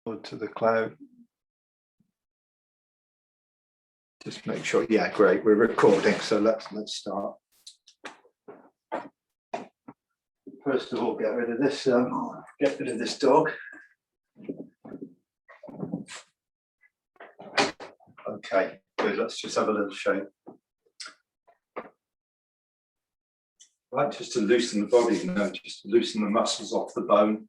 to the cloud. Just make sure, yeah, great, we're recording, so let's start. First of all, get rid of this dog. Okay, good, let's just have a little shake. Right, just to loosen the body, just to loosen the muscles off the bone.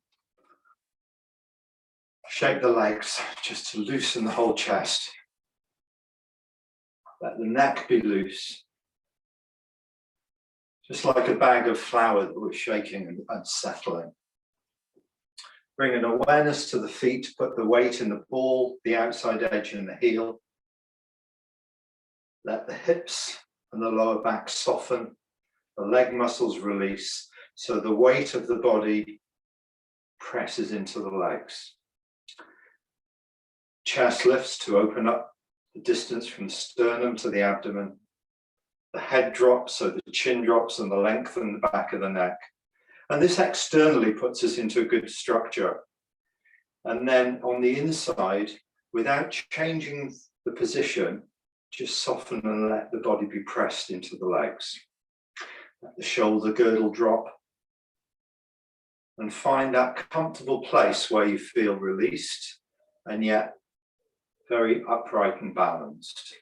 Shake the legs, just to loosen the whole chest. Let the neck be loose. Just like a bag of flour that we're shaking and settling. Bring an awareness to the feet, put the weight in the ball, the outside edge and the heel. Let the hips and the lower back soften, the leg muscles release, so the weight of the body presses into the legs. Chest lifts to open up the distance from the sternum to the abdomen. The head drops, so the chin drops and the lengthen the back of the neck. And this externally puts us into a good structure. And then on the inside, without changing the position, just soften and let the body be pressed into the legs. Let the shoulder girdle drop. And find that comfortable place where you feel released and yet very upright and balanced.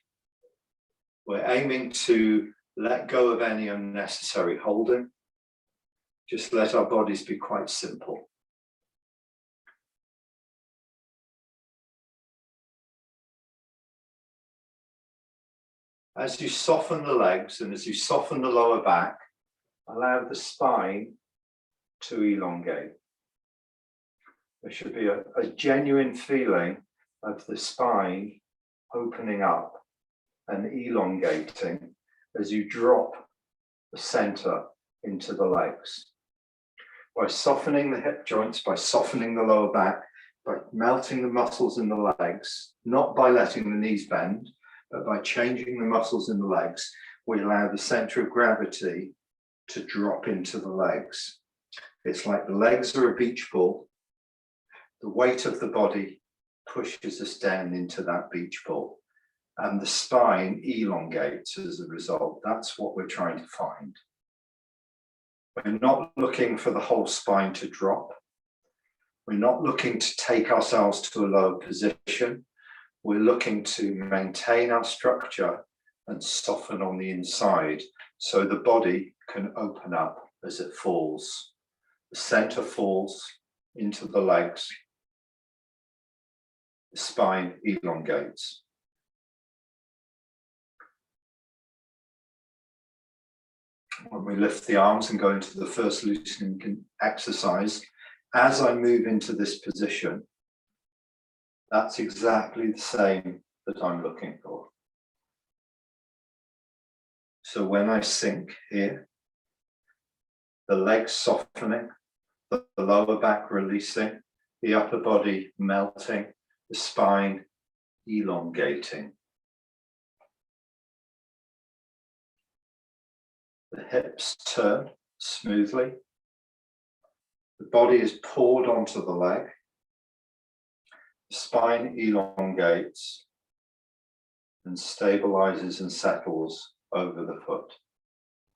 We're aiming to let go of any unnecessary holding. Just let our bodies be quite simple. As you soften the legs and as you soften the lower back, allow the spine to elongate. There should be a genuine feeling of the spine opening up and elongating as you drop the center into the legs. By softening the hip joints, by softening the lower back, by melting the muscles in the legs, not by letting the knees bend, but by changing the muscles in the legs, we allow the center of gravity to drop into the legs. It's like the legs are a beach ball. The weight of the body pushes us down into that beach ball. And the spine elongates as a result. That's what we're trying to find. We're not looking for the whole spine to drop. We're not looking to take ourselves to a lower position. We're looking to maintain our structure and soften on the inside so the body can open up as it falls. The center falls into the legs. The spine elongates. When we lift the arms and go into the first loosening exercise, as I move into this position, that's exactly the same that I'm looking for. So when I sink here, the legs softening, the lower back releasing, the upper body melting, the spine elongating. The hips turn smoothly. The body is poured onto the leg. The spine elongates and stabilizes and settles over the foot.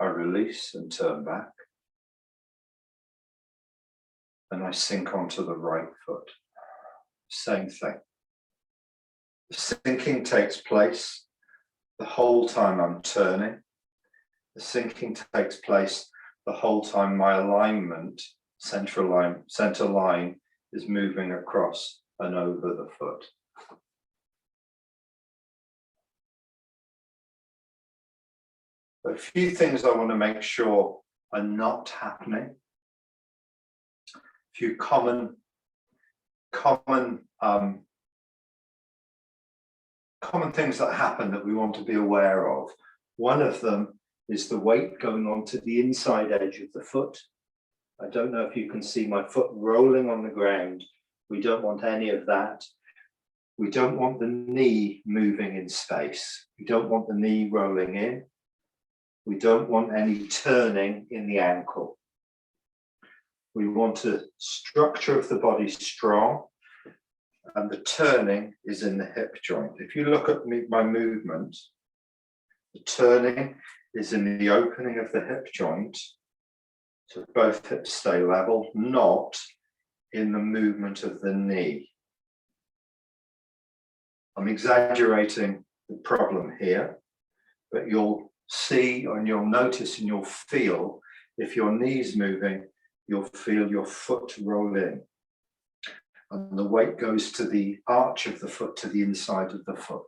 I release and turn back. And I sink onto the right foot. Same thing. The sinking takes place the whole time I'm turning. The sinking takes place the whole time my alignment, center line is moving across and over the foot. A few things I want to make sure are not happening. A few common things that happen that we want to be aware of. One of them is the weight going onto the inside edge of the foot. I don't know if you can see my foot rolling on the ground. We don't want any of that. We don't want the knee moving in space. We don't want the knee rolling in. We don't want any turning in the ankle. We want a structure of the body strong, and the turning is in the hip joint. If you look at my movement, the turning is in the opening of the hip joint, so both hips stay level, not in the movement of the knee. I'm exaggerating the problem here, but you'll see and you'll notice and you'll feel if your knee's moving, you'll feel your foot roll in. And the weight goes to the arch of the foot, to the inside of the foot.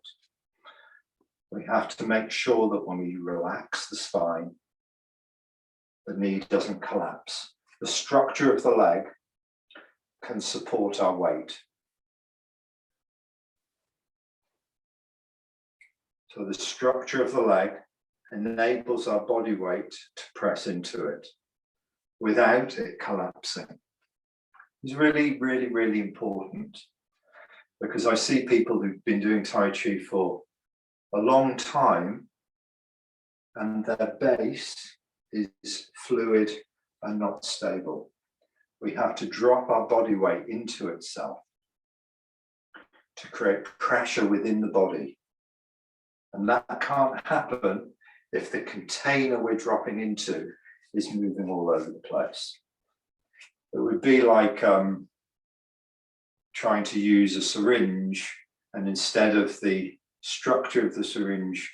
We have to make sure that when we relax the spine, the knee doesn't collapse. The structure of the leg can support our weight. So the structure of the leg enables our body weight to press into it without it collapsing. It's really, really, really important, because I see people who've been doing Tai Chi for a long time and their base is fluid and not stable. We have to drop our body weight into itself to create pressure within the body. And that can't happen if the container we're dropping into is moving all over the place. It would be like trying to use a syringe, and instead of the structure of the syringe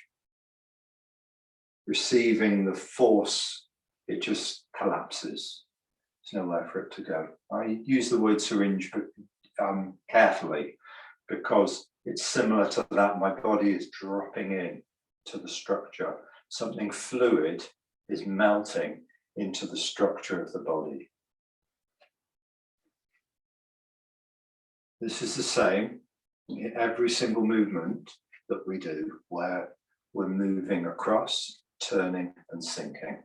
receiving the force, it just collapses. There's nowhere for it to go. I use the word syringe carefully, because it's similar to that. My body is dropping in to the structure. Something fluid is melting into the structure of the body. This is the same in every single movement that we do, where we're moving across, turning and sinking.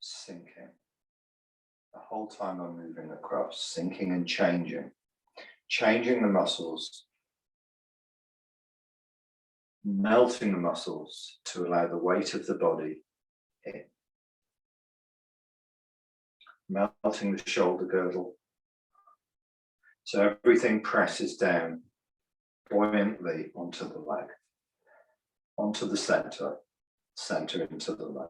Sinking. The whole time I'm moving across, sinking and changing the muscles, melting the muscles to allow the weight of the body in, melting the shoulder girdle, so everything presses down buoyantly onto the leg, onto the center into the leg.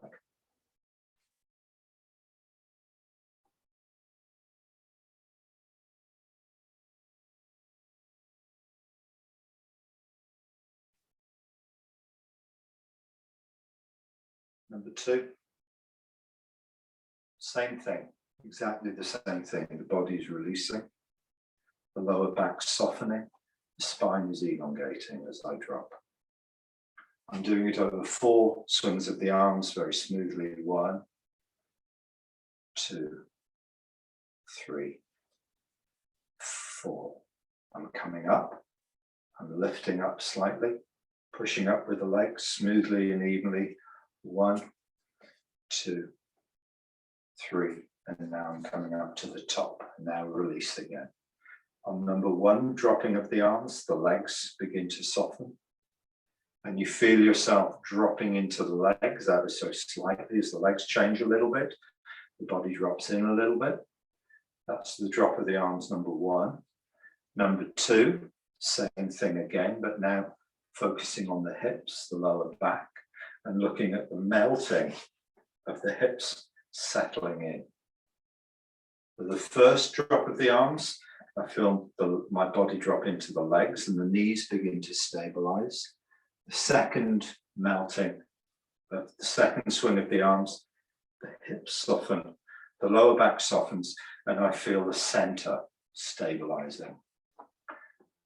Number 2, same thing, exactly the same thing. The body is releasing, the lower back softening, the spine is elongating as I drop. I'm doing it over 4 swings of the arms very smoothly. 1, 2, 3, 4. I'm coming up, I'm lifting up slightly, pushing up with the legs smoothly and evenly. 1, 2, 3, and now I'm coming up to the top. Now release again. On number 1, dropping of the arms, the legs begin to soften, and you feel yourself dropping into the legs ever so slightly. As the legs change a little bit, the body drops in a little bit. That's the drop of the arms, number 1. Number 2, same thing again, but now focusing on the hips, the lower back, and looking at the melting of the hips settling in. For the first drop of the arms, I feel my body drop into the legs and the knees begin to stabilize. The second melting of the second swing of the arms, the hips soften, the lower back softens, and I feel the center stabilizing.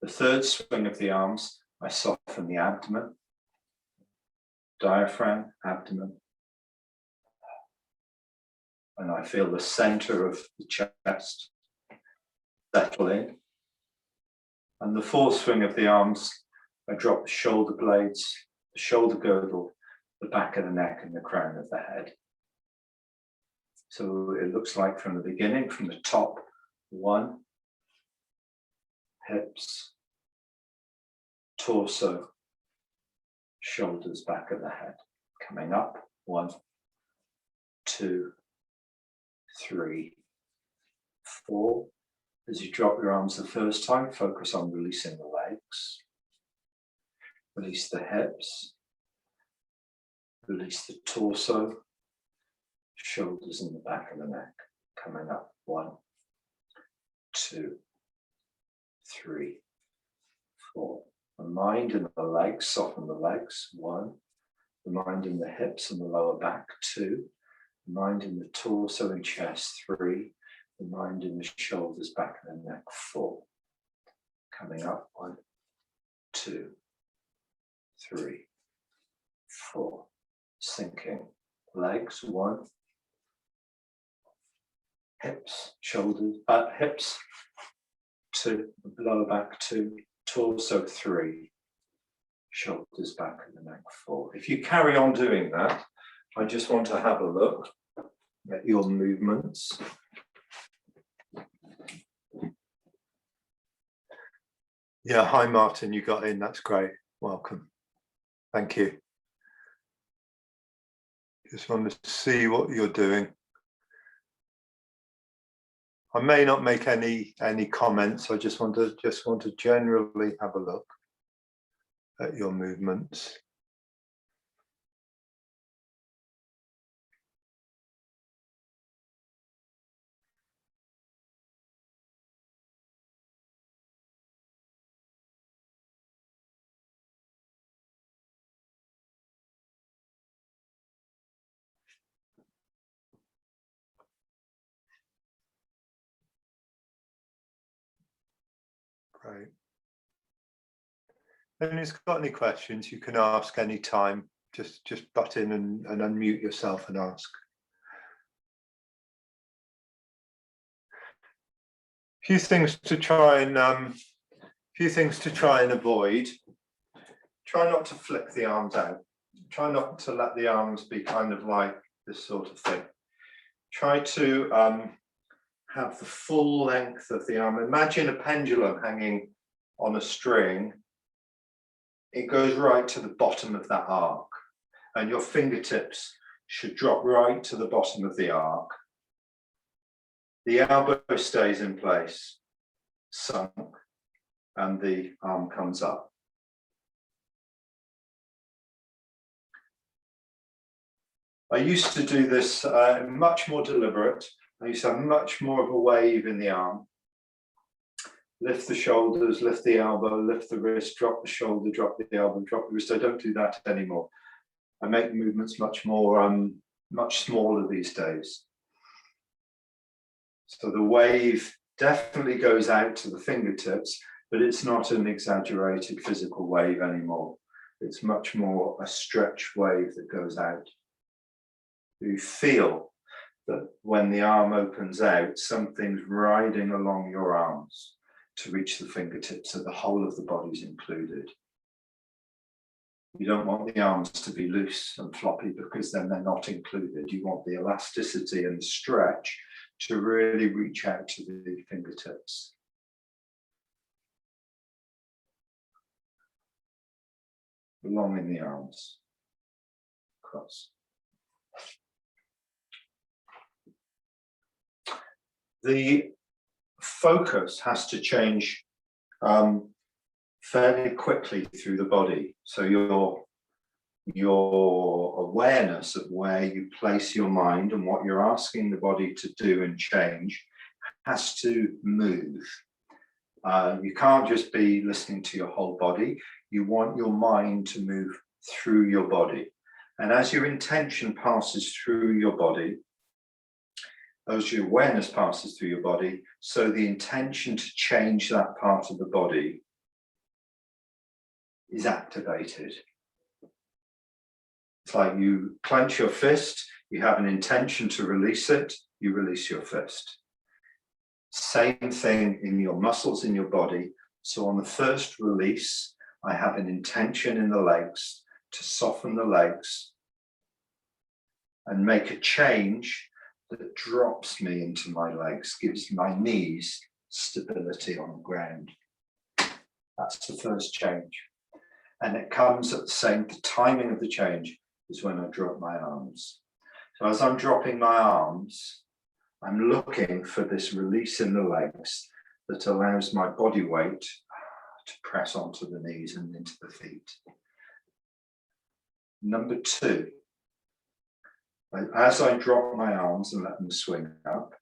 The third swing of the arms, I soften the abdomen, diaphragm, abdomen, and I feel the center of the chest settle in. And the fourth swing of the arms, I drop the shoulder blades, the shoulder girdle, the back of the neck, and the crown of the head. So it looks like from the beginning, from the top, 1, hips, torso, shoulders, back of the head. Coming up, 1, 2, 3, 4. As you drop your arms the first time, focus on releasing the legs. Release the hips. Release the torso. Shoulders and the back of the neck. Coming up, 1, 2, 3, 4. The mind and the legs, soften the legs, 1. The mind in the hips and the lower back, 2. The mind in the torso and chest, 3. The mind in the shoulders, back of the neck, 4. Coming up, 1, 2, 3, 4. Sinking. Legs, 1. Hips, shoulders, hips, 2. Lower back, 2. Torso, 3. Shoulders, back of the neck, 4. If you carry on doing that, I just want to have a look at your movements. Yeah, hi Martin, you got in, that's great. Welcome. Thank you. Just want to see what you're doing. I may not make any comments. I just want to generally have a look at your movements. Great. And if you've got any questions, you can ask any time. Just butt in and unmute yourself and ask. A few things to try and avoid. Try not to flick the arms out. Try not to let the arms be kind of like this sort of thing. Try to have the full length of the arm. Imagine a pendulum hanging on a string. It goes right to the bottom of that arc, and your fingertips should drop right to the bottom of the arc. The elbow stays in place, sunk, and the arm comes up. I used to do this much more deliberate. I used to have much more of a wave in the arm. Lift the shoulders, lift the elbow, lift the wrist, drop the shoulder, drop the elbow, drop the wrist. I don't do that anymore. I make movements much smaller these days. So the wave definitely goes out to the fingertips, but it's not an exaggerated physical wave anymore. It's much more a stretch wave that goes out. You feel that when the arm opens out, something's riding along your arms to reach the fingertips, so the whole of the body's included. You don't want the arms to be loose and floppy because then they're not included. You want the elasticity and the stretch to really reach out to the fingertips. Long in the arms, across. The focus has to change fairly quickly through the body. So your awareness of where you place your mind and what you're asking the body to do and change has to move. You can't just be listening to your whole body. You want your mind to move through your body. And as your intention passes through your body, as your awareness passes through your body, so the intention to change that part of the body is activated. It's like you clench your fist, you have an intention to release it, you release your fist. Same thing in your muscles in your body. So on the first release, I have an intention in the legs to soften the legs and make a change that drops me into my legs, gives my knees stability on the ground. That's the first change. And it comes at the timing of the change is when I drop my arms. So as I'm dropping my arms, I'm looking for this release in the legs that allows my body weight to press onto the knees and into the feet. Number two, as I drop my arms and let them swing up,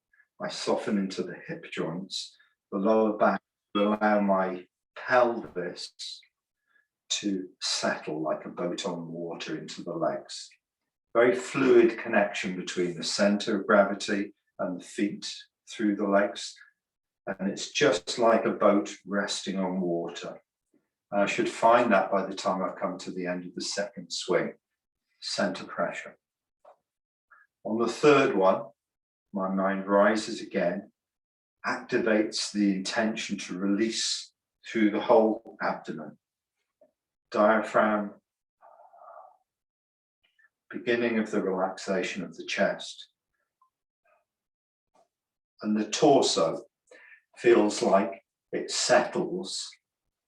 I soften into the hip joints. The lower back will allow my pelvis to settle like a boat on water into the legs. Very fluid connection between the center of gravity and the feet through the legs. And it's just like a boat resting on water. I should find that by the time I've come to the end of the second swing, center pressure. On the third one, my mind rises again, activates the intention to release through the whole abdomen. Diaphragm, beginning of the relaxation of the chest. And the torso feels like it settles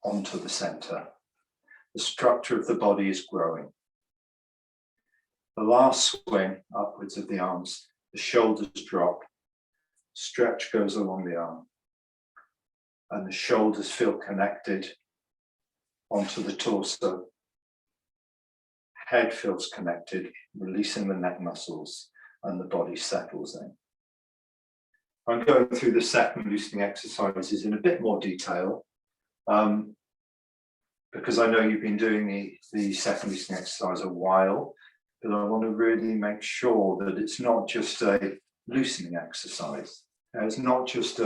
onto the center. The structure of the body is growing. The last swing upwards of the arms, the shoulders drop, stretch goes along the arm, and the shoulders feel connected onto the torso. Head feels connected, releasing the neck muscles, and the body settles in. I'm going through the second loosening exercises in a bit more detail, because I know you've been doing the second loosening exercise a while, but I want to really make sure that it's not just a loosening exercise. It's not just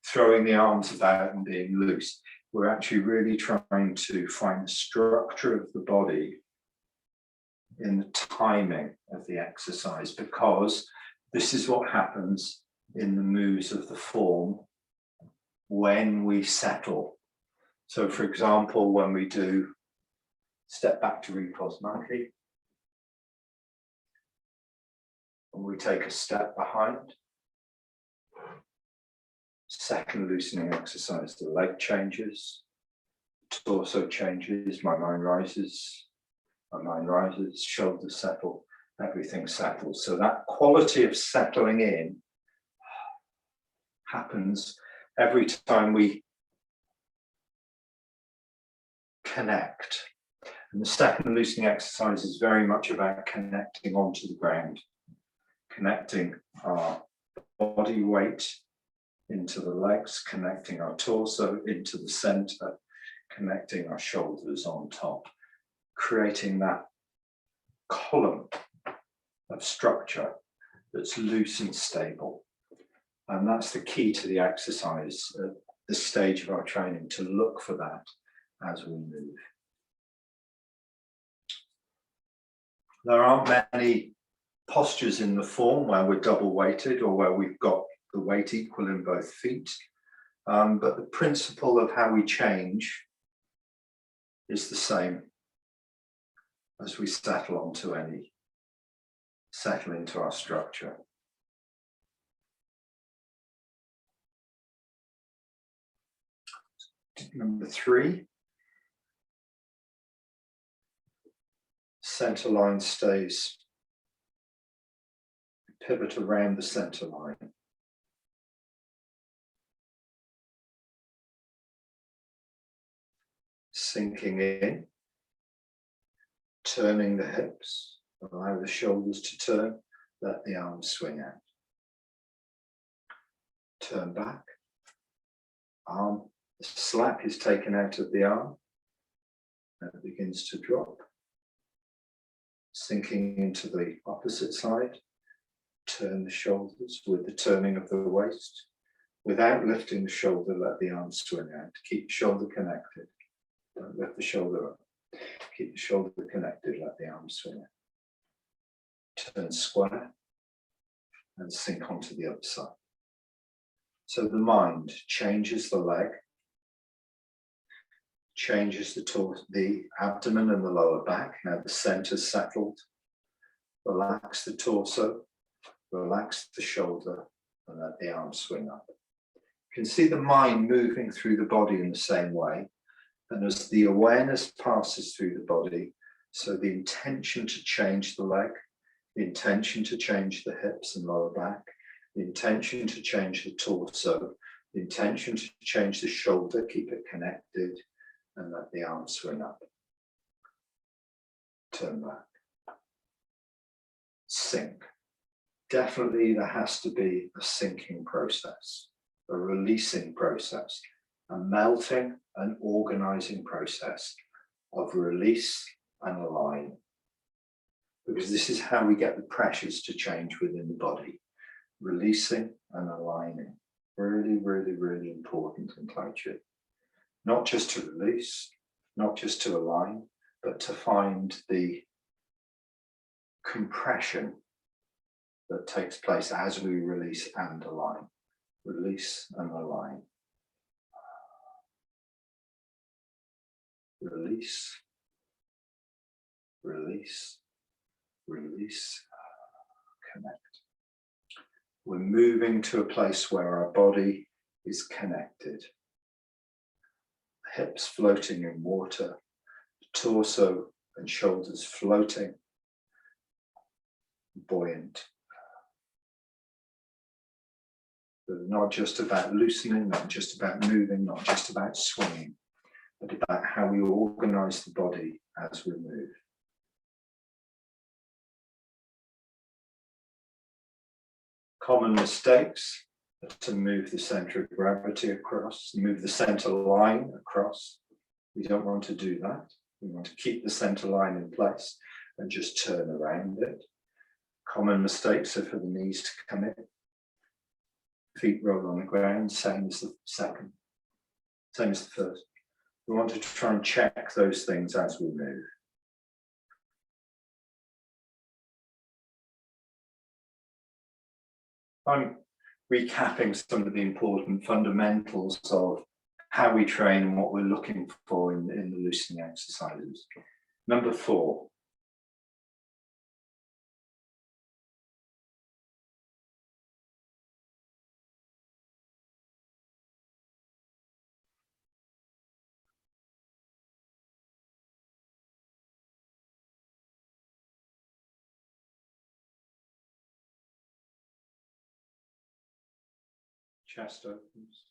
throwing the arms about and being loose. We're actually really trying to find the structure of the body in the timing of the exercise, because this is what happens in the moves of the form when we settle. So for example, when we do step back to repose monkey, and we take a step behind, second loosening exercise, the leg changes, torso changes, my mind rises, shoulders settle, everything settles. So that quality of settling in happens every time we connect. And the second loosening exercise is very much about connecting onto the ground, connecting our body weight into the legs, connecting our torso into the center, connecting our shoulders on top, creating that column of structure that's loose and stable. And that's the key to the exercise at this stage of our training, to look for that as we move. There aren't many postures in the form where we're double weighted or where we've got the weight equal in both feet. But the principle of how we change is the same as we settle into our structure. Number 3, center line stays. Pivot around the center line. Sinking in, turning the hips, allow the shoulders to turn, let the arms swing out. Turn back, arm, the slack is taken out of the arm, and it begins to drop. Sinking into the opposite side, turn the shoulders with the turning of the waist. Without lifting the shoulder, let the arms swing out. Keep the shoulder connected. Don't lift the shoulder up. Keep the shoulder connected, let the arms swing out. Turn square and sink onto the other side. So the mind changes the leg, changes the abdomen and the lower back. Now the center's settled. Relax the torso. Relax the shoulder and let the arm swing up. You can see the mind moving through the body in the same way. And as the awareness passes through the body, so the intention to change the leg, the intention to change the hips and lower back, the intention to change the torso, the intention to change the shoulder, keep it connected, and let the arm swing up. Turn back. Sink. Definitely there has to be a sinking process, a releasing process, a melting and organizing process of release and align. Because this is how we get the pressures to change within the body. Releasing and aligning. Really, really, really important in Taiji. Not just to release, not just to align, but to find the compression that takes place as we release and align. Release and align. Release, release, release, connect. We're moving to a place where our body is connected. The hips floating in water, the torso and shoulders floating, buoyant. But not just about loosening, not just about moving, not just about swinging, but about how we organize the body as we move. Common mistakes are to move the center of gravity across, move the center line across. We don't want to do that. We want to keep the center line in place and just turn around it. Common mistakes are for the knees to come in. Feet roll on the ground, same as the second, same as the first. We want to try and check those things as we move. I'm recapping some of the important fundamentals of how we train and what we're looking for in the loosening exercises. Number 4. Chest opens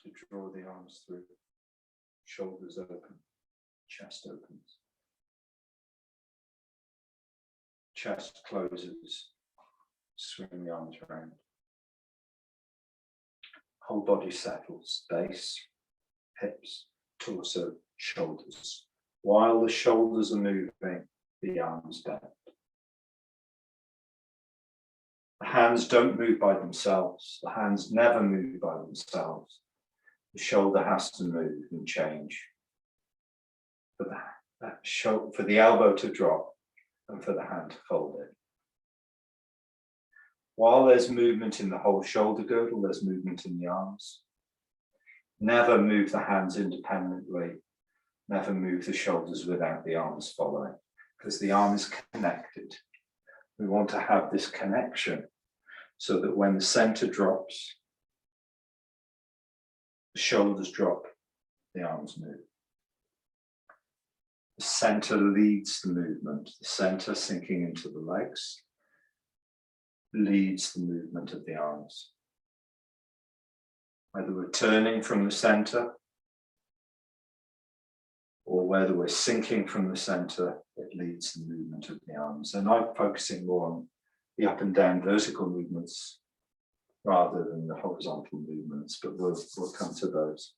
to draw the arms through. Shoulders open. Chest opens. Chest closes. Swing the arms around. Whole body settles. Base, hips, torso, shoulders. While the shoulders are moving, the arms bend. The hands don't move by themselves. The hands never move by themselves. The shoulder has to move and change for the elbow to drop and for the hand to fold in. While there's movement in the whole shoulder girdle, there's movement in the arms. Never move the hands independently. Never move the shoulders without the arms following, because the arm is connected. We want to have this connection so that when the center drops, the shoulders drop, the arms move. The center leads the movement. The center sinking into the legs leads the movement of the arms. Whether we're turning from the center or whether we're sinking from the center, it leads the movement of the arms. And I'm focusing more on the up and down vertical movements rather than the horizontal movements, but we'll come to those.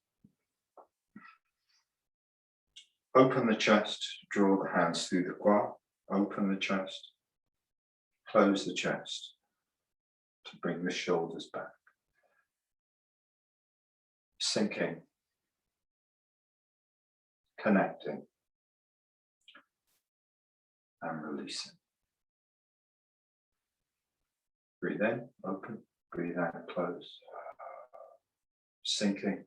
Open the chest, draw the hands through the qua, open the chest, close the chest to bring the shoulders back. Sinking, connecting, and releasing. Breathe in, open, breathe out, close. Sinking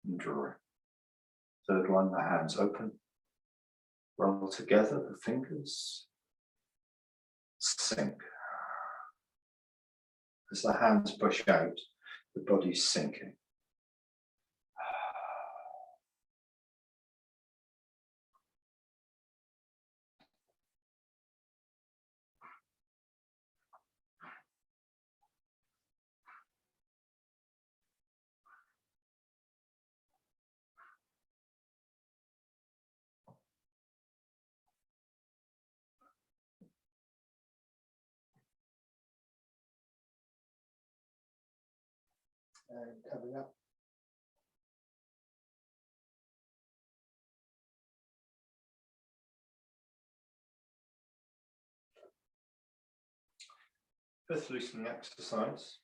and drawing. Third one, the hands open. Roll together the fingers. Sink. As the hands push out, the body's sinking. And coming up. Fifth loosening exercise.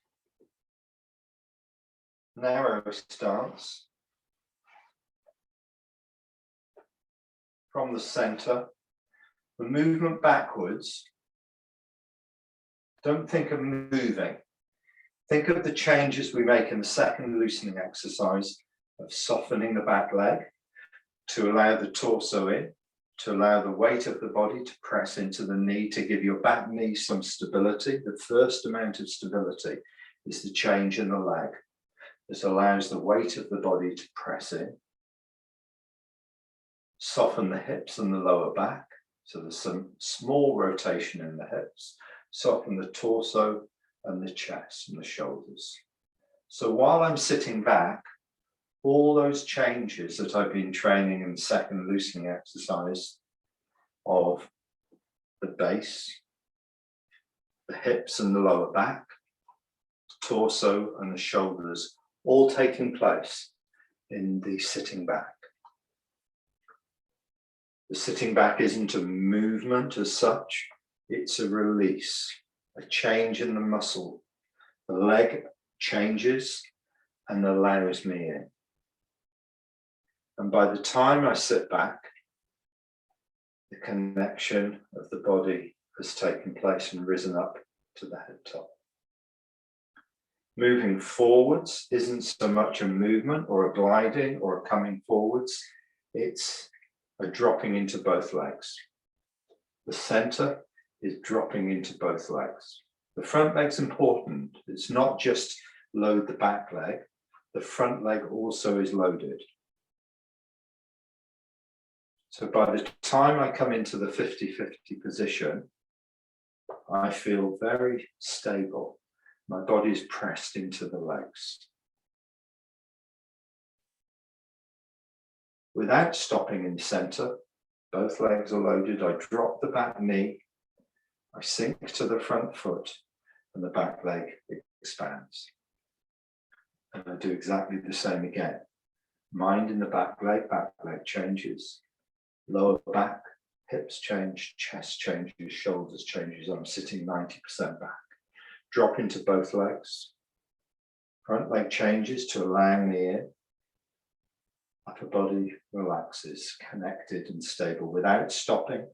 Narrow stance. From the center. The movement backwards. Don't think of moving. Think of the changes we make in the second loosening exercise of softening the back leg to allow the torso in, to allow the weight of the body to press into the knee, to give your back knee some stability. The first amount of stability is the change in the leg. This allows the weight of the body to press in. Soften the hips and the lower back. So there's some small rotation in the hips. Soften the torso and the chest and the shoulders. So while I'm sitting back, all those changes that I've been training in the second loosening exercise of the base, the hips and the lower back, the torso and the shoulders, all taking place in the sitting back. The sitting back isn't a movement as such, it's a release, a change in the muscle. The leg changes and allows me in. And by the time I sit back, the connection of the body has taken place and risen up to the head top. Moving forwards isn't so much a movement or a gliding or a coming forwards, it's a dropping into both legs. The center is dropping into both legs. The front leg's important. It's not just load the back leg, the front leg also is loaded. So by the time I come into the 50-50 position, I feel very stable. My body's pressed into the legs. Without stopping in center, both legs are loaded. I drop the back knee, I sink to the front foot, and the back leg expands. And I do exactly the same again. Mind in the back leg changes. Lower back, hips change, chest changes, shoulders changes. I'm sitting 90% back. Drop into both legs. Front leg changes to allow me in. Upper body relaxes, connected and stable without stopping.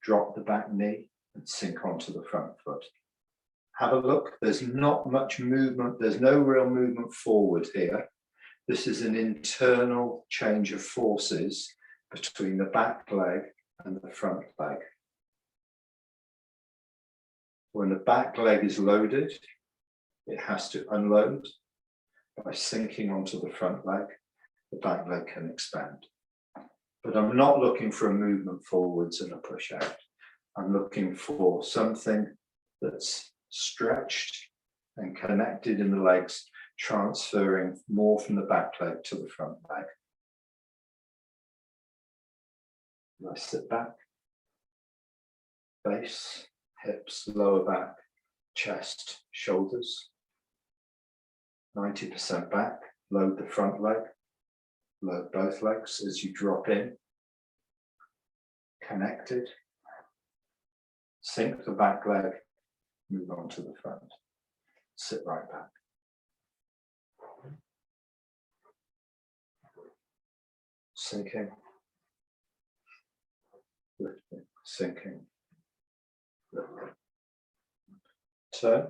Drop the back knee and sink onto the front foot. Have a look. There's not much movement. There's no real movement forward here. This is an internal change of forces between the back leg and the front leg. When the back leg is loaded, it has to unload. By sinking onto the front leg, the back leg can expand. But I'm not looking for a movement forwards and a push out. I'm looking for something that's stretched and connected in the legs, transferring more from the back leg to the front leg. I sit back, base, hips, lower back, chest, shoulders. 90% back, load the front leg, load both legs as you drop in. Connected. Sink the back leg, move on to the front. Sit right back. Sinking. Lifting, sinking, lifting. Turn.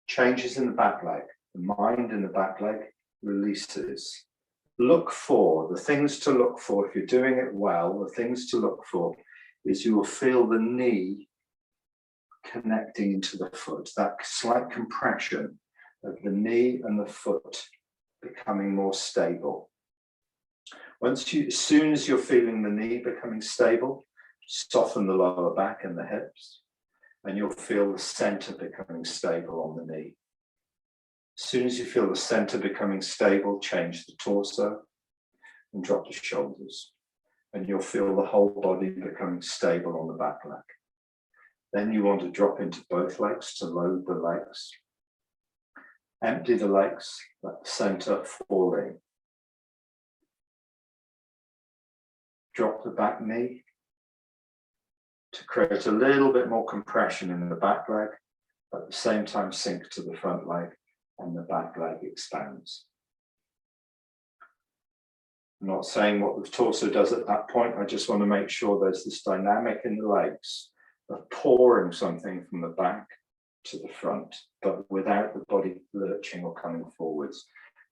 Changes in the back leg. The mind in the back leg releases. look for, the things to look for, if you're doing it well, the things to look for is you will feel the knee connecting into the foot, that slight compression of the knee and the foot becoming more stable. As soon as you're feeling the knee becoming stable, soften the lower back and the hips, and you'll feel the center becoming stable on the knee. As soon as you feel the center becoming stable, change the torso and drop the shoulders, and you'll feel the whole body becoming stable on the back leg. Then you want to drop into both legs to load the legs. Empty the legs, let the center fall in. Drop the back knee to create a little bit more compression in the back leg, at the same time sink to the front leg and the back leg expands. I'm not saying what the torso does at that point, I just want to make sure there's this dynamic in the legs of pouring something from the back to the front, but without the body lurching or coming forwards.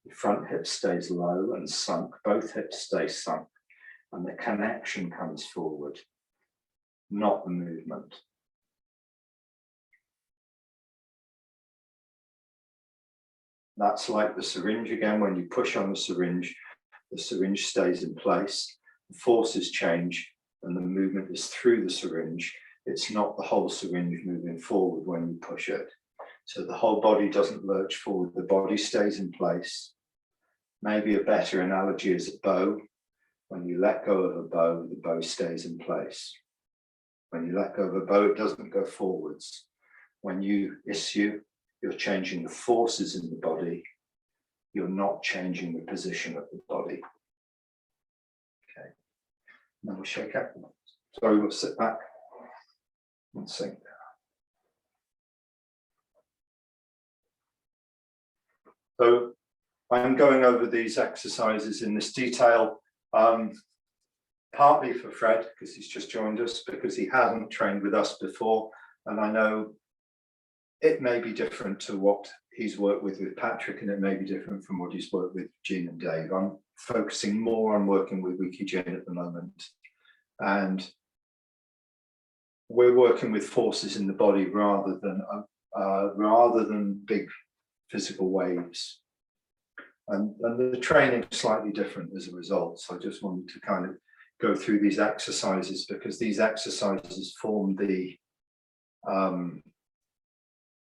The front hip stays low and sunk, both hips stay sunk, and the connection comes forward, not the movement. That's like the syringe again. When you push on the syringe stays in place, the forces change, and the movement is through the syringe. It's not the whole syringe moving forward when you push it. So the whole body doesn't lurch forward, the body stays in place. Maybe a better analogy is a bow. When you let go of a bow, the bow stays in place. When you let go of a bow, it doesn't go forwards. When you issue, you're changing the forces in the body. You're not changing the position of the body. Okay. Now we'll shake out. Sorry, we'll sit back and sink down. So I'm going over these exercises in this detail, partly for Fred, because he's just joined us, because he hasn't trained with us before, and I know it may be different to what he's worked with Patrick, and it may be different from what he's worked with Jean and Dave. I'm focusing more on working with Wiki Jane at the moment, and we're working with forces in the body rather than big physical waves. And the training is slightly different as a result. So I just wanted to kind of go through these exercises, because these exercises form the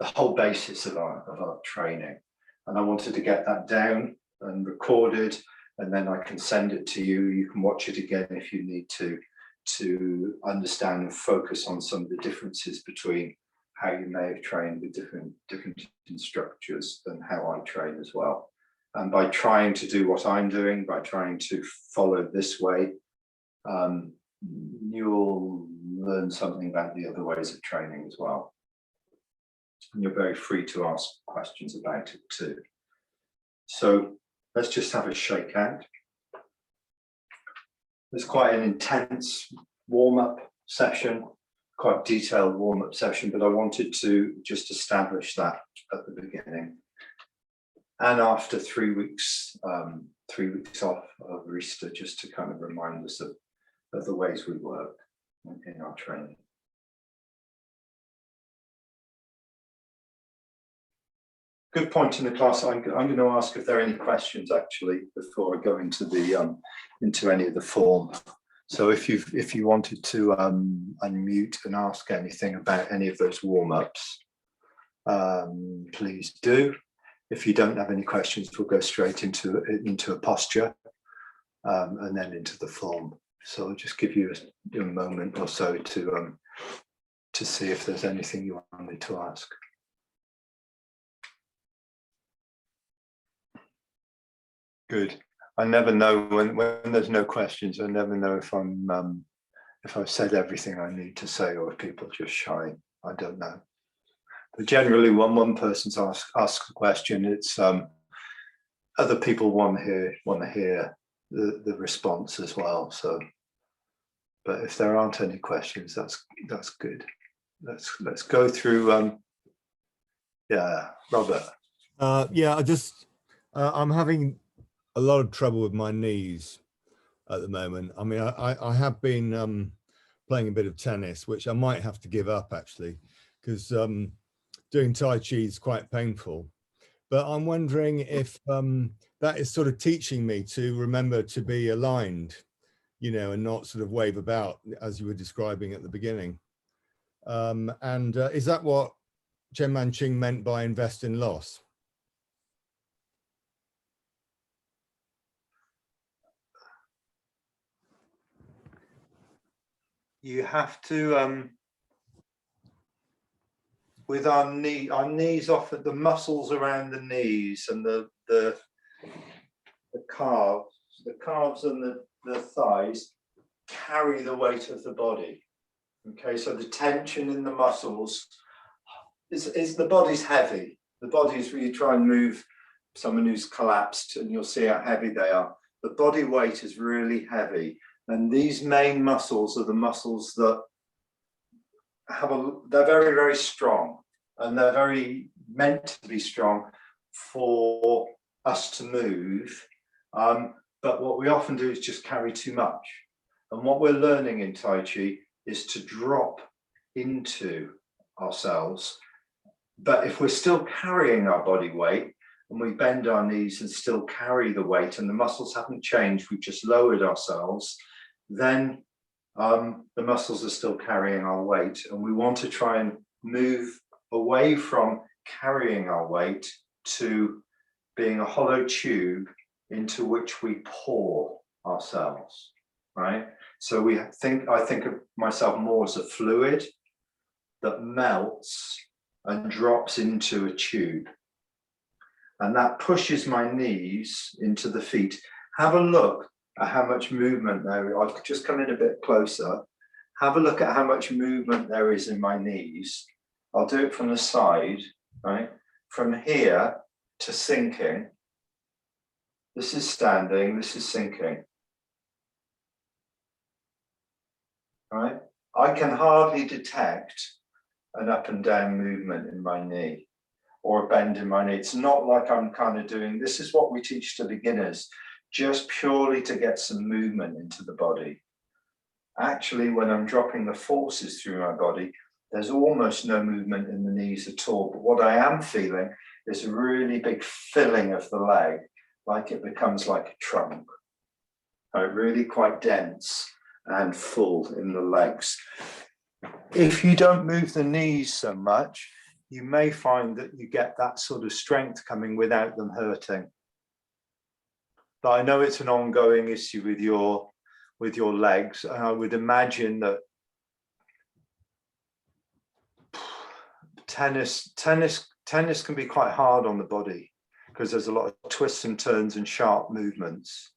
whole basis of our training. And I wanted to get that down and recorded, and then I can send it to you. You can watch it again if you need to understand and focus on some of the differences between how you may have trained with different instructors and how I train as well. And by trying to do what I'm doing, by trying to follow this way, you'll learn something about the other ways of training as well. And you're very free to ask questions about it too. So let's just have a shake out. It's quite an intense warm-up session, quite detailed warm-up session, but I wanted to just establish that at the beginning. And after 3 weeks off of Easter, just to kind of remind us of the ways we work in our training. Good point in the class. I'm going to ask if there are any questions actually before I go into the into any of the form. So if you wanted to unmute and ask anything about any of those warm-ups, please do. If you don't have any questions, we'll go straight into a posture and then into the form. So I'll just give you a moment or so to see if there's anything you want me to ask. Good. I never know when there's no questions. I never know if I've said everything I need to say, or if people are just shy. I don't know. But generally, when one person's asks a question, it's other people want to hear the response as well. So, but if there aren't any questions, that's good. Let's go through. Yeah, Robert. Yeah, I'm having a lot of trouble with my knees at the moment. I mean, I have been playing a bit of tennis, which I might have to give up actually, because doing Tai Chi is quite painful. But I'm wondering if that is sort of teaching me to remember to be aligned, you know, and not sort of wave about as you were describing at the beginning. And is that what Chen Manqing meant by invest in loss? You have to, with our knees often, the muscles around the knees and the calves and the thighs carry the weight of the body. Okay, so the tension in the muscles is the body's heavy. The body's where you try and move someone who's collapsed and you'll see how heavy they are. The body weight is really heavy. And these main muscles are the muscles that they're very, very strong, and they're very meant to be strong for us to move. But what we often do is just carry too much. And what we're learning in Tai Chi is to drop into ourselves. But if we're still carrying our body weight and we bend our knees and still carry the weight and the muscles haven't changed, we've just lowered ourselves, then the muscles are still carrying our weight. And we want to try and move away from carrying our weight to being a hollow tube into which we pour ourselves, right? So I think of myself more as a fluid that melts and drops into a tube. And that pushes my knees into the feet. Have a look at how much movement there is. I'll just come in a bit closer. Have a look at how much movement there is in my knees. I'll do it from the side, right? From here to sinking. This is standing, this is sinking. Right? I can hardly detect an up and down movement in my knee or a bend in my knee. It's not like I'm kind of doing, this is what we teach to beginners, just purely to get some movement into the body. Actually, when I'm dropping the forces through my body, there's almost no movement in the knees at all. But what I am feeling is a really big filling of the leg, like it becomes like a trunk, really quite dense and full in the legs. If you don't move the knees so much, you may find that you get that sort of strength coming without them hurting. But I know it's an ongoing issue with your legs, and I would imagine that tennis can be quite hard on the body because there's a lot of twists and turns and sharp movements.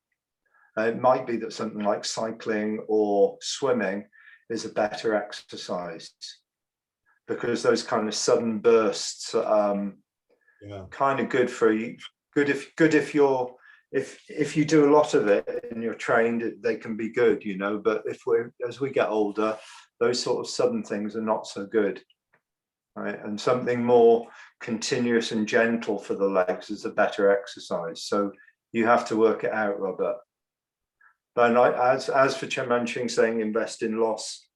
It might be that something like cycling or swimming is a better exercise because those kind of sudden bursts kind of good for you. Good if you do a lot of it and you're trained, they can be good, you know. But as we get older, those sort of sudden things are not so good, right? And something more continuous and gentle for the legs is a better exercise. So you have to work it out, Robert. But as for Chen Manqing saying invest in loss,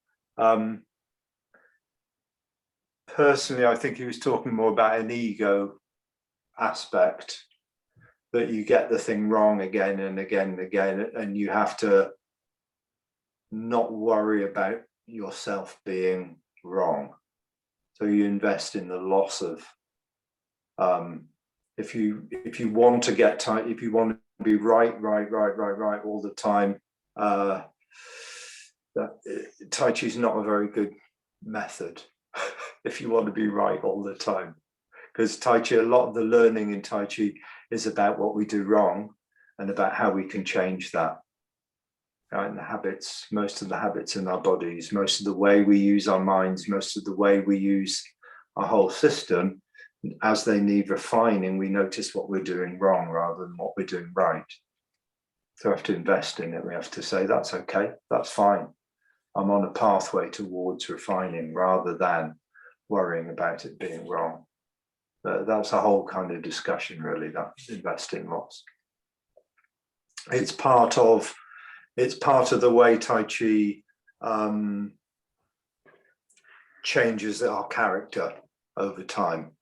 personally, I think he was talking more about an ego aspect, that you get the thing wrong again and again and again, and you have to not worry about yourself being wrong. So you invest in the loss of, if you want to get tight, if you want to be right all the time, Tai Chi is not a very good method if you want to be right all the time, because Tai Chi, a lot of the learning in Tai Chi is about what we do wrong and about how we can change that. And the habits, most of the habits in our bodies, most of the way we use our minds, most of the way we use our whole system, as they need refining, we notice what we're doing wrong rather than what we're doing right. So we have to invest in it. We have to say, that's okay, that's fine. I'm on a pathway towards refining rather than worrying about it being wrong. That's a whole kind of discussion, really, that invest in loss. it's part of the way Tai Chi changes our character over time.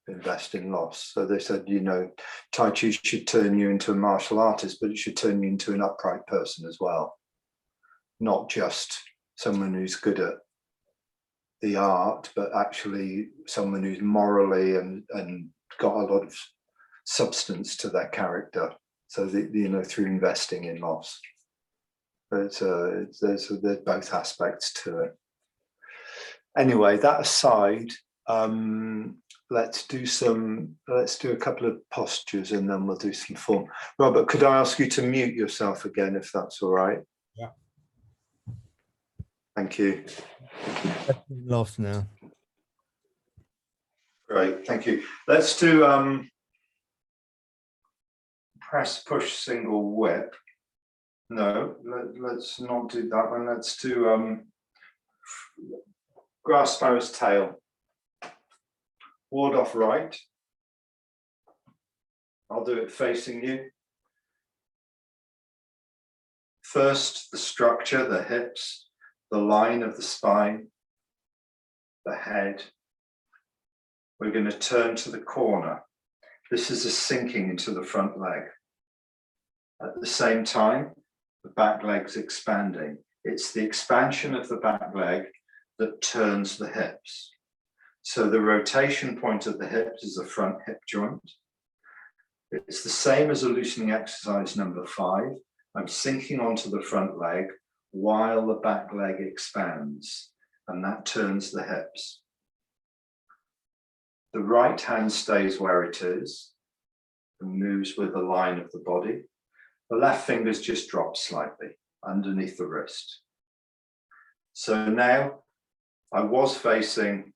Invest in loss. So they said, you know, Tai Chi should turn you into a martial artist, but it should turn you into an upright person as well, not just someone who's good at the art, but actually someone who's morally and got a lot of substance to their character. So that, you know, through investing in loss. But there's both aspects to it. Anyway, that aside, let's do a couple of postures and then we'll do some form. Robert, could I ask you to mute yourself again, if that's all right? Yeah. Thank you. Lost now. Great, thank you. Let's do press, push, single whip. No, let's not do that one. Let's do grass sparrow's tail. Ward off right. I'll do it facing you. First, the structure, the hips, the line of the spine, the head. We're going to turn to the corner. This is a sinking into the front leg. At the same time, the back leg's expanding. It's the expansion of the back leg that turns the hips. So the rotation point of the hips is the front hip joint. It's the same as a loosening exercise number 5. I'm sinking onto the front leg while the back leg expands, and that turns the hips. The right hand stays where it is and moves with the line of the body. The left fingers just drop slightly underneath the wrist. So now I was facing,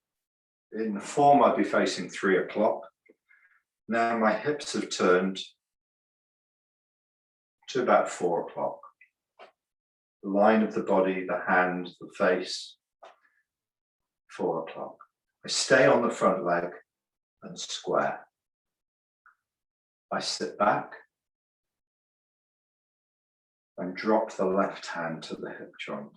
in the form I'd be facing 3 o'clock. Now my hips have turned to about 4 o'clock. The line of the body, the hand, the face, 4 o'clock. I stay on the front leg and square. I sit back and drop the left hand to the hip joint.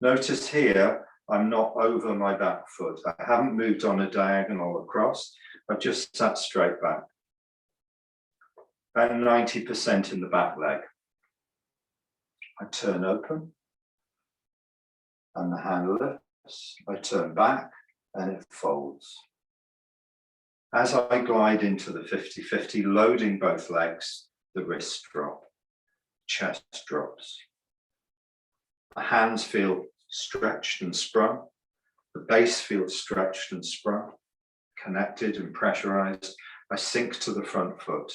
Notice here, I'm not over my back foot. I haven't moved on a diagonal across. I've just sat straight back. About 90% in the back leg. I turn open and the hand lifts. I turn back and it folds. As I glide into the 50-50, loading both legs, the wrists drop, chest drops. The hands feel stretched and sprung. The base feels stretched and sprung, connected and pressurized. I sink to the front foot.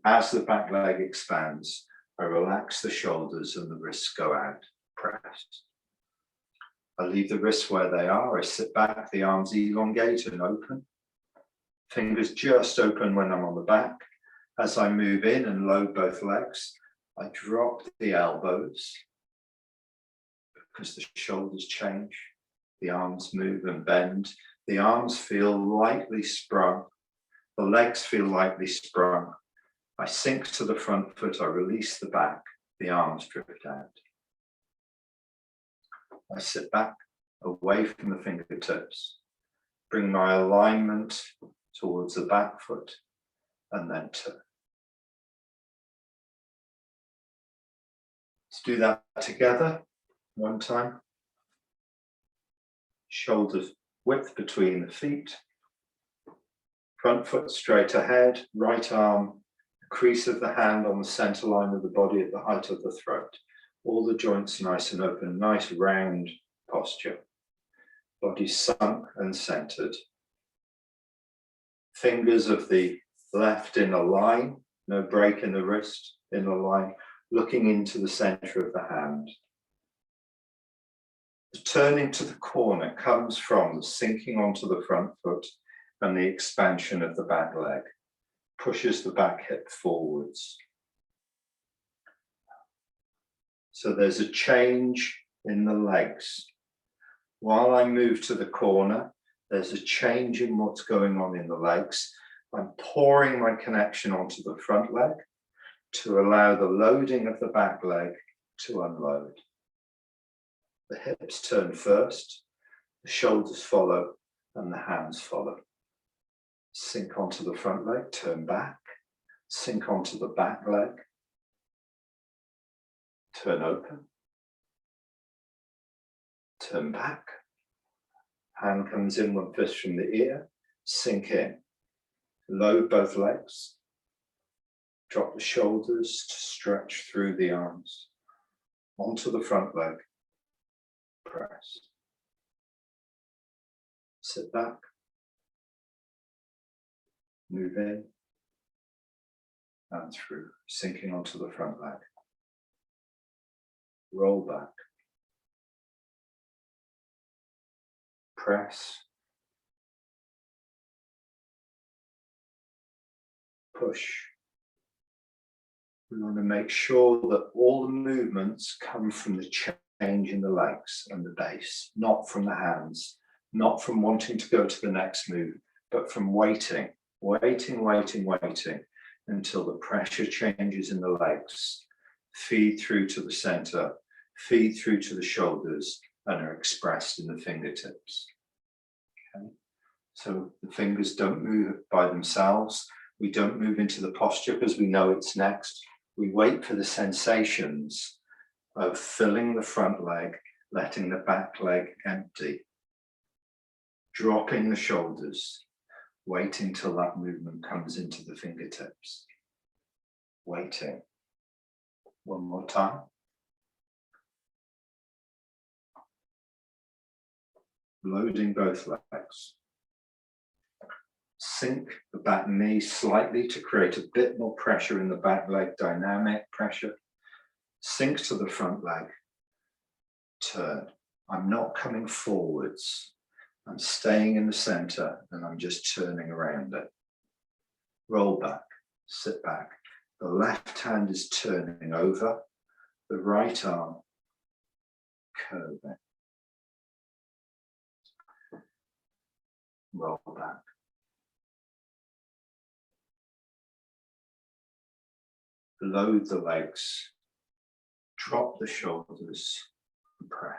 As the back leg expands, I relax the shoulders and the wrists go out, pressed. I leave the wrists where they are. I sit back, the arms elongate and open. Fingers just open when I'm on the back. As I move in and load both legs, I drop the elbows because the shoulders change. The arms move and bend. The arms feel lightly sprung. The legs feel lightly sprung. I sink to the front foot. I release the back. The arms drift out. I sit back, away from the fingertips. Bring my alignment towards the back foot and then turn. Let's do that together one time. Shoulders width between the feet. Front foot straight ahead, right arm, the crease of the hand on the center line of the body at the height of the throat. All the joints nice and open, nice round posture. Body sunk and centered. Fingers of the left in a line, no break in the wrist, in a line, looking into the center of the hand. The turning to the corner comes from the sinking onto the front foot and the expansion of the back leg, pushes the back hip forwards. So there's a change in the legs. While I move to the corner, there's a change in what's going on in the legs. I'm pouring my connection onto the front leg. to allow the loading of the back leg to unload. The hips turn first, the shoulders follow, and the hands follow. Sink onto the front leg, turn back, sink onto the back leg, turn open, turn back, hand comes in one fist from the ear, sink in, load both legs, drop the shoulders to stretch through the arms, onto the front leg, press. Sit back, move in and through, sinking onto the front leg. Roll back, press, push. We want to make sure that all the movements come from the change in the legs and the base, not from the hands, not from wanting to go to the next move, but from waiting until the pressure changes in the legs, feed through to the center, feed through to the shoulders, and are expressed in the fingertips. Okay. So the fingers don't move by themselves. We don't move into the posture because we know it's next. We wait for the sensations of filling the front leg, letting the back leg empty, dropping the shoulders, waiting till that movement comes into the fingertips. Waiting. One more time. Loading both legs. Sink the back knee slightly to create a bit more pressure in the back leg, dynamic pressure. Sink to the front leg. Turn. I'm not coming forwards. I'm staying in the center and I'm just turning around it. Roll back, sit back. The left hand is turning over, the right arm curving. Roll back. Load the legs, drop the shoulders, and press.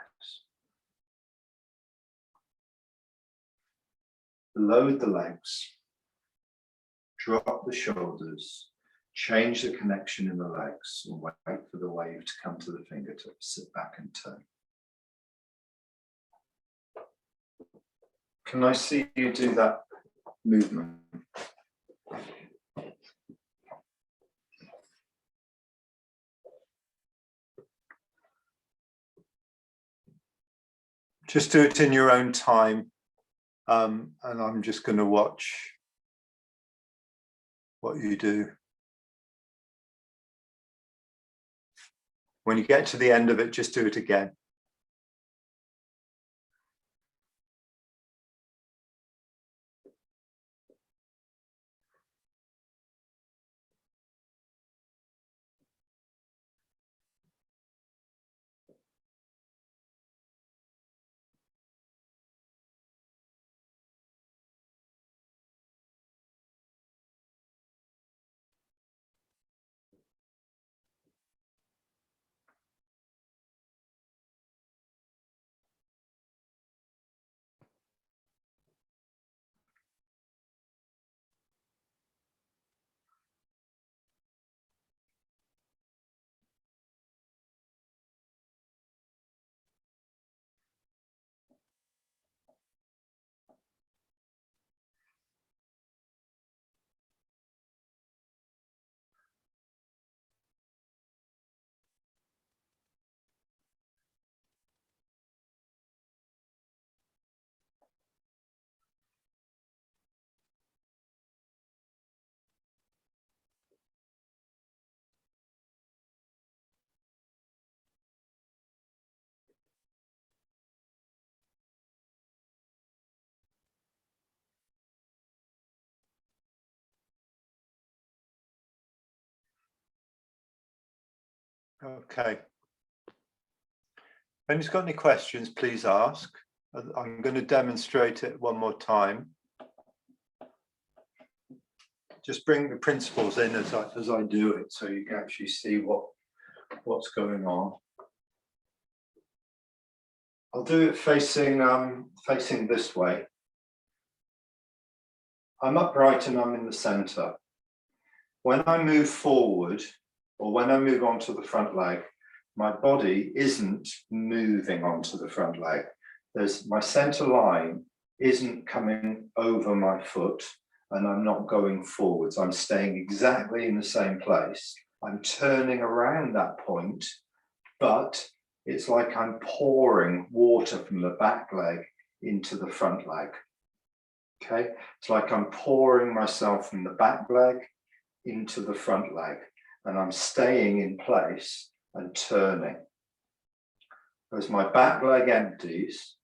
Load the legs, drop the shoulders, change the connection in the legs, and wait for the wave to come to the fingertips. Sit back and turn. Can I see you do that movement? Just do it in your own time. And I'm just going to watch what you do. When you get to the end of it, just do it again. Okay. If anyone's got any questions, please ask. I'm going to demonstrate it one more time. just bring the principles in as I do it, so you can actually see what's going on. I'll do it facing this way. I'm upright and I'm in the center. When I move forward, or when I move onto the front leg, my body isn't moving onto the front leg. My center line isn't coming over my foot, and I'm not going forwards. I'm staying exactly in the same place. I'm turning around that point, but it's like I'm pouring water from the back leg into the front leg. Okay, it's like I'm pouring myself from the back leg into the front leg, and I'm staying in place and turning. As my back leg empties,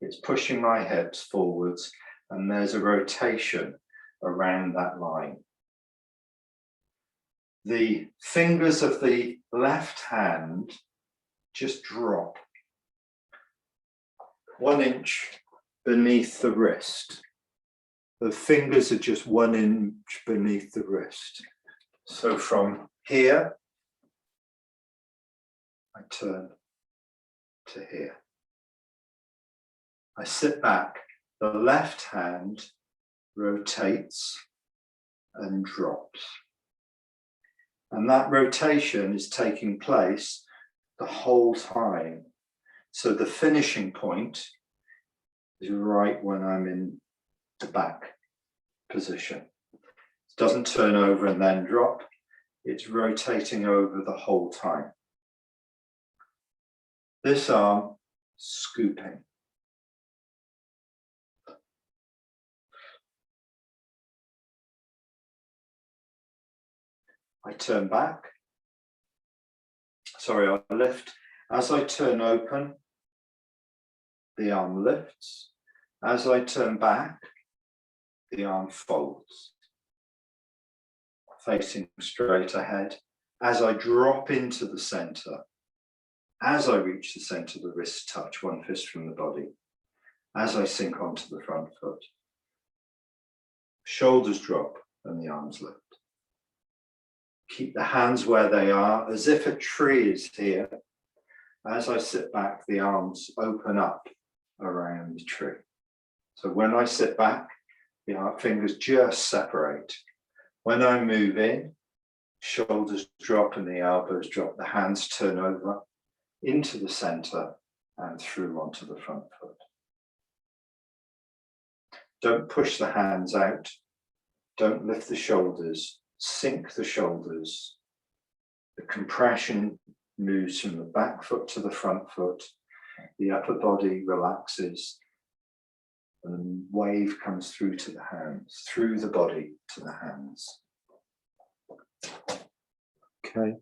it's pushing my hips forwards, and there's a rotation around that line. The fingers of the left hand just drop 1 inch beneath the wrist. The fingers are just 1 inch beneath the wrist. So from here, I turn to here. I sit back, the left hand rotates and drops. And that rotation is taking place the whole time. So the finishing point is right when I'm in the back position. It doesn't turn over and then drop. It's rotating over the whole time. This arm scooping. I turn back. Sorry, I lift. As I turn open, the arm lifts. As I turn back, the arm folds, facing straight ahead. As I drop into the center, as I reach the center, the wrists touch 1 fist from the body. As I sink onto the front foot, shoulders drop and the arms lift. Keep the hands where they are, as if a tree is here. As I sit back, the arms open up around the tree. So when I sit back, the fingers just separate. When I move in, shoulders drop and the elbows drop. The hands turn over into the center and through onto the front foot. Don't push the hands out. Don't lift the shoulders. Sink the shoulders. The compression moves from the back foot to the front foot. The upper body relaxes. And the wave comes through to the hands, through the body to the hands. Okay,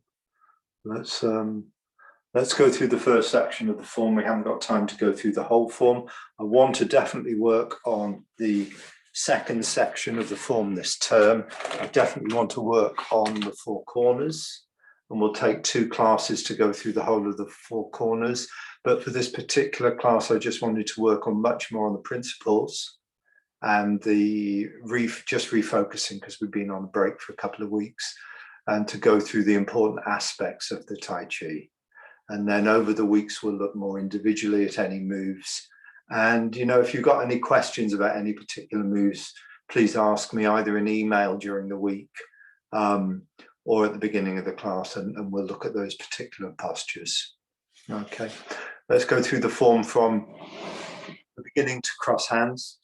let's go through the first section of the form. We haven't got time to go through the whole form. I want to definitely work on the second section of the form this term. I definitely want to work on the 4 corners, and we'll take 2 classes to go through the whole of the 4 corners. But for this particular class, I just wanted to work on much more on the principles and the just refocusing, because we've been on break for a couple of weeks, and to go through the important aspects of the Tai Chi. And then over the weeks, we'll look more individually at any moves. And, you know, if you've got any questions about any particular moves, please ask me either in email during the week or at the beginning of the class, and we'll look at those particular postures. Okay, let's go through the form from the beginning to cross hands.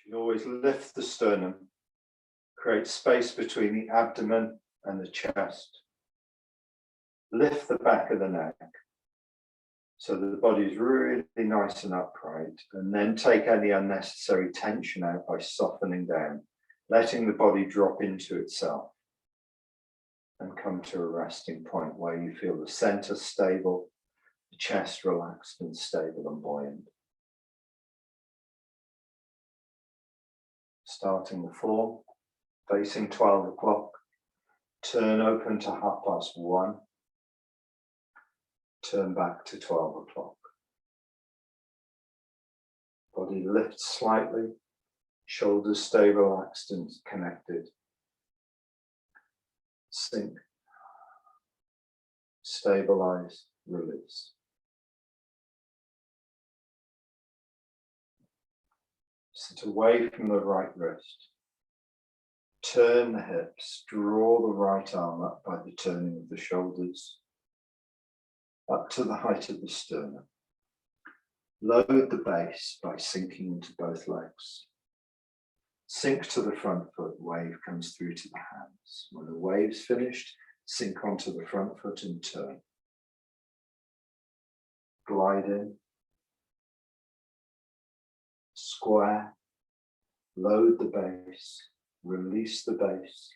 You always lift the sternum, create space between the abdomen and the chest. Lift the back of the neck so that the body is really nice and upright, and then take any unnecessary tension out by softening down, letting the body drop into itself and come to a resting point where you feel the center stable, the chest relaxed and stable and buoyant. Starting the form, facing 12 o'clock. Turn open to 1:30. Turn back to 12 o'clock. Body lifts slightly, shoulders stay relaxed and connected. Sink, stabilize, release. Sit away from the right wrist. Turn the hips, draw the right arm up by the turning of the shoulders, up to the height of the sternum. Load the base by sinking into both legs. Sink to the front foot, wave comes through to the hands. When the wave's finished, sink onto the front foot and turn. Glide in. Square. Load the base. Release the base.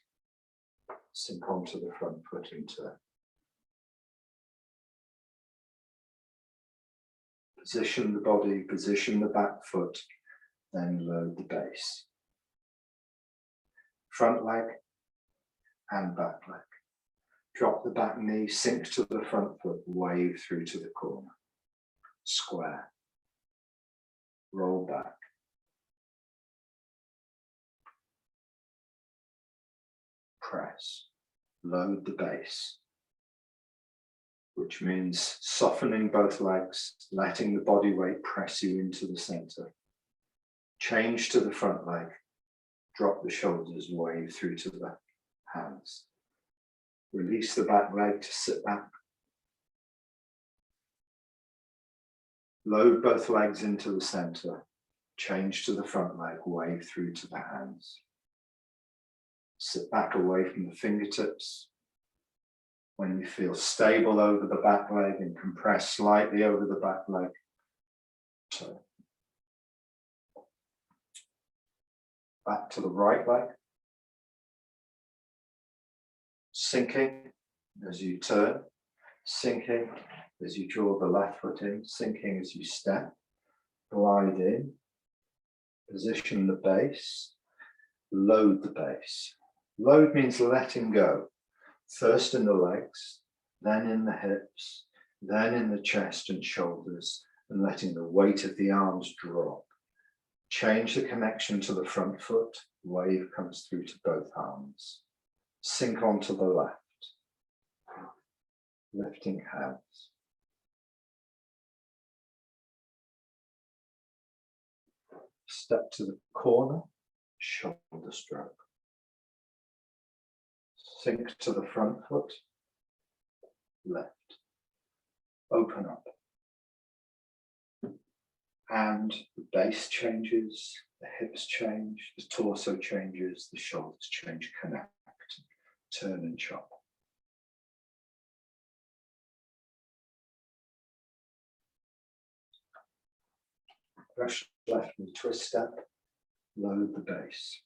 Sink onto the front foot and turn. Position the body, position the back foot, then load the base. Front leg and back leg. Drop the back knee, sink to the front foot, wave through to the corner. Square. Roll back. Press. Load the base, which means softening both legs, letting the body weight press you into the center. Change to the front leg. Drop the shoulders, wave through to the hands. Release the back leg to sit back. Load both legs into the center. Change to the front leg, wave through to the hands. Sit back away from the fingertips. When you feel stable over the back leg and compress slightly over the back leg, turn. Back to the right leg. Sinking as you turn, sinking as you draw the left foot in, sinking as you step, glide in, position the base, load the base. Load means letting go, first in the legs, then in the hips, then in the chest and shoulders, and letting the weight of the arms drop. Change the connection to the front foot, wave comes through to both arms. Sink onto the left, lifting hands. Step to the corner, shoulder stroke. Sink to the front foot, left. Open up. And the base changes, the hips change, the torso changes, the shoulders change, connect, turn and chop. Brush left and twist step, load the base.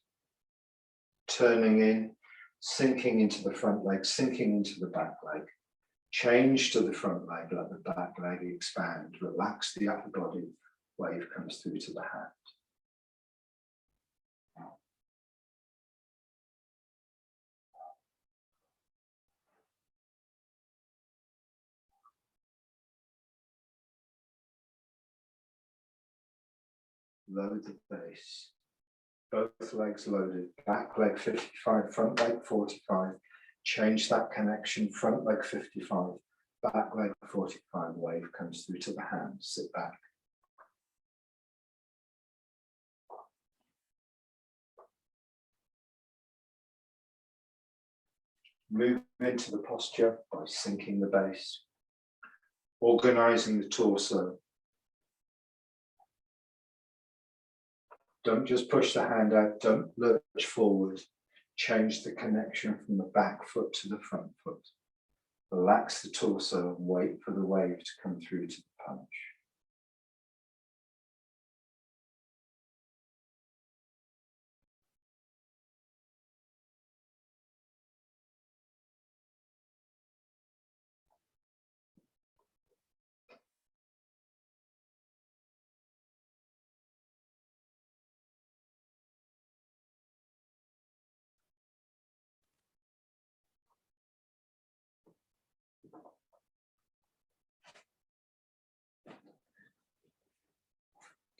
Turning in, sinking into the front leg, sinking into the back leg. Change to the front leg, let the back leg expand, relax the upper body, wave comes through to the hand. Load the base. Both legs loaded, back leg 55, front leg 45. Change that connection, front leg 55, back leg 45, wave comes through to the hand, sit back. Move into the posture by sinking the base, organizing the torso. Don't just push the hand out, don't lurch forward. Change the connection from the back foot to the front foot. Relax the torso and wait for the wave to come through to the punch.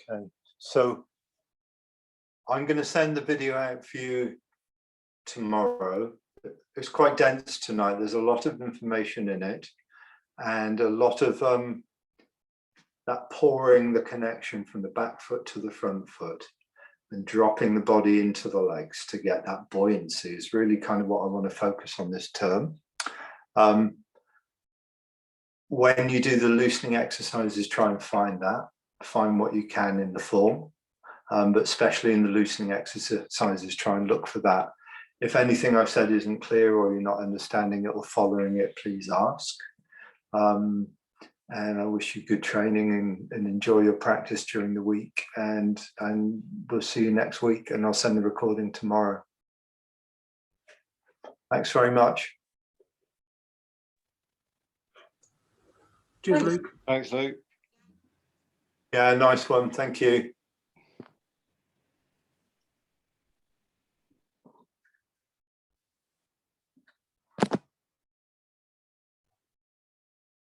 Okay, so I'm going to send the video out for you tomorrow. It's quite dense tonight. There's a lot of information in it and a lot of that pouring the connection from the back foot to the front foot and dropping the body into the legs to get that buoyancy is really kind of what I want to focus on this term. When you do the loosening exercises, try and find what you can in the form, but especially in the loosening exercises, try and look for that. If anything I've said isn't clear or you're not understanding it or following it, please ask. And I wish you good training and enjoy your practice during the week. And we'll see you next week, and I'll send the recording tomorrow. Thanks very much. Cheers, Luke. Thanks, Luke. Yeah, nice one. Thank you.